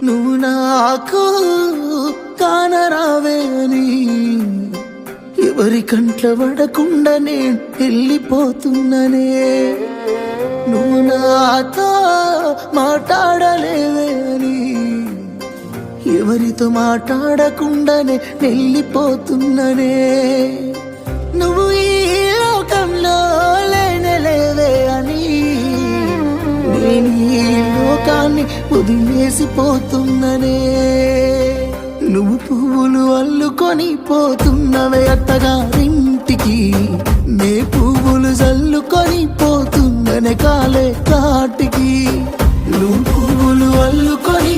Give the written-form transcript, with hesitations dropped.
నువ్వు నాకు కానరావే అని ఎవరి కంట్ల పడకుండా నేను వెళ్ళిపోతున్ననే. నువ్వు నాతో మాట్లాడలేవే అని ఎవరితో మాట్లాడకుండానే వెళ్ళిపోతున్ననే. నువ్వు ఈ లోకంలో లేనలేవే అని నేను ఈ లోకాన్ని వదిలేసిపోతున్ననే. నువ్వు పువ్వులు అల్లుకొని పోతున్నవే అత్తగారింటికి, నే పువ్వులు జల్లుకొని పోతున్ననే కాలే కాటికి. నువ్వు పువ్వులు అల్లుకొని